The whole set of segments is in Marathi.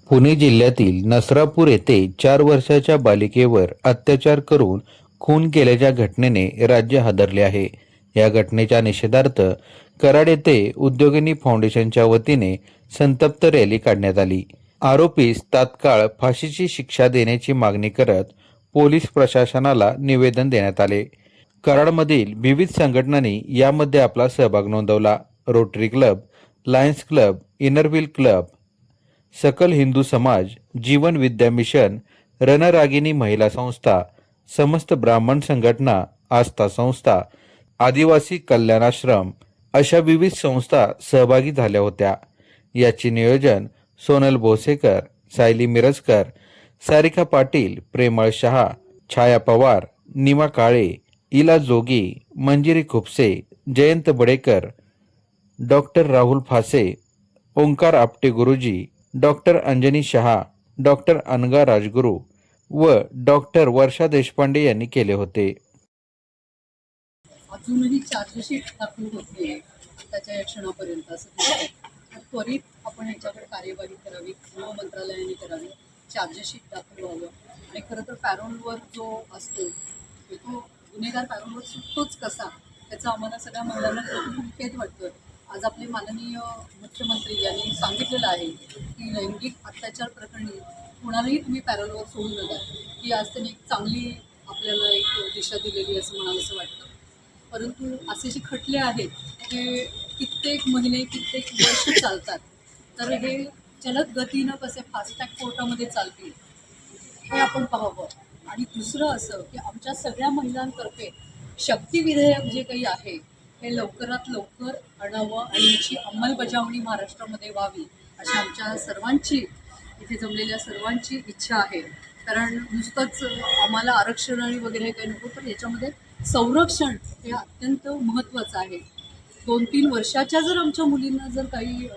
पुणे जिल्ह्यातील नसरापूर येथे 4 वर्षाच्या बालिकेवर अत्याचार करून खून केल्याच्या घटनेने राज्य हादरले आहे. या घटनेच्या निषेधार्थ कराड येथे उद्योगिनी फाउंडेशनच्या वतीने संतप्त रॅली काढण्यात आली. आरोपीस तात्काळ फाशीची शिक्षा देण्याची मागणी करत पोलीस प्रशासनाला निवेदन देण्यात आले. कराडमधील विविध संघटनांनी यामध्ये आपला सहभाग नोंदवला. Rotary club, Lions club, Inner Wheel club, सकल हिंदू समाज, जीवन विद्या मिशन, रणरागिनी महिला संस्था, समस्त ब्राह्मण संघटना, आस्था संस्था, आदिवासी कल्याणाश्रम अशा विविध संस्था सहभागी झाल्या होत्या. याचे नियोजन सोनल भोसेकर, सायली मिरजकर, सारिका पाटील, प्रेमळ शहा, छाया पवार, निमा काळे, इला जोगी, मंजिरी खुपसे, जयंत बडेकर, डॉक्टर राहुल फासे, ओंकार आपटे गुरुजी, डॉक्टर अंजनी शहा, डॉक्टर अनगा राजगुरू व डॉक्टर वर्षा देशपांडे यांनी केले होते. अजूनही चार्जशीट दाखल होती आहे त्याच्या या क्षणापर्यंत असं दिसतंय. तर त्वरित आपण याच्यावर कार्यवाही करावी, गृह मंत्रालयाने करावी, चार्जशीट दाखल व्हावं. आणि खरं तर पॅरोलवर जो असतो तो गुन्हेगार पॅरोलवर सुटतोच कसा, त्याचा आम्हाला सगळ्या महिलांना खेद वाटतं. आज आपले माननीय मुख्यमंत्री यांनी सांगितलेलं आहे की लैंगिक अत्याचार प्रकरणी कुणालाही तुम्ही पॅरोलवर सोडू नका. ही आज त्यांनी एक चांगली आपल्याला एक दिशा दिलेली असं म्हणावंसं वाटतं. परंतु असे जे खटले आहेत ते कित्येक महिने कित्येक वर्ष चालतात. तर हे जलद गतीनं कसे फास्टॅग कोर्टामध्ये चालतील हे आपण पाहावं. आणि दुसरं असं की आमच्या सगळ्या महिलांतर्फे शक्ती विधेयक जे काही आहे हे लवकरात लवकर आणावं आणि याची अंमलबजावणी महाराष्ट्रामध्ये व्हावी अशी आमच्या सर्वांची, इथे जमलेल्या सर्वांची इच्छा आहे. कारण नुसतंच आम्हाला आरक्षण आणि वगैरे काही नको, तर याच्यामध्ये संरक्षण हे अत्यंत महत्त्वाचं आहे. 2-3 वर्षाच्या जर आमच्या मुलींना जर काही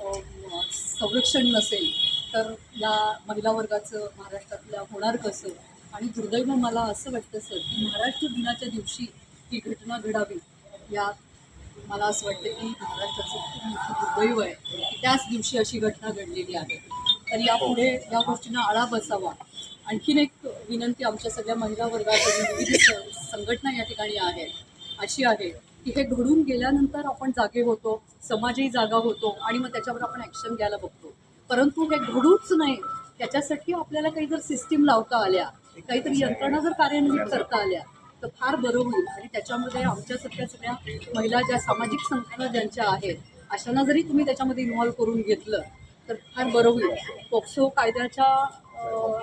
संरक्षण नसेल तर या महिला वर्गाचं महाराष्ट्रातल्या होणार कसं. आणि दुर्दैव मला असं वाटतं सर की महाराष्ट्र दिनाच्या दिवशी ही घटना घडावी, यात मला असं वाटतं की महाराष्ट्राचं खूप मोठं दुर्दैव आहे की त्याच दिवशी अशी घटना घडलेली आहे. तर यापुढे या गोष्टींना आळा बसावा. आणखीन एक विनंती आमच्या सगळ्या महिला वर्गाकडून विविध संघटना या ठिकाणी आहेत, अशी आहे की हे घडून गेल्यानंतर आपण जागे होतो, समाजही जागा होतो आणि मग त्याच्यावर आपण ॲक्शन घ्यायला बघतो. परंतु हे घडूच नाही त्याच्यासाठी आपल्याला काही जर सिस्टीम लावता आल्या, काहीतरी यंत्रणा जर कार्यान्वित करता आल्या तर फार बरं होईल. आणि त्याच्यामध्ये आमच्यासारख्या सगळ्या महिला ज्या सामाजिक संस्था ज्यांच्या आहेत अशांना जरी तुम्ही त्याच्यामध्ये इन्व्हॉल्व करून घेतलं तर फार बरं होईल. पोक्सो कायद्याच्या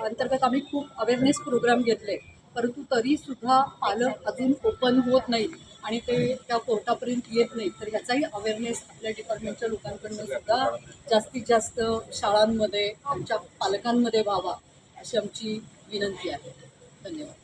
अंतर्गत आम्ही खूप अवेअरनेस प्रोग्राम घेतले, परंतु तरीसुद्धा पालक अजून ओपन होत नाहीत आणि ते त्या कोर्टापर्यंत येत नाहीत. तर ह्याचाही अवेअरनेस आपल्या डिपार्टमेंटच्या लोकांकडून सुद्धा जास्तीत जास्त शाळांमध्ये आमच्या पालकांमध्ये व्हावा अशी आमची विनंती आहे. धन्यवाद.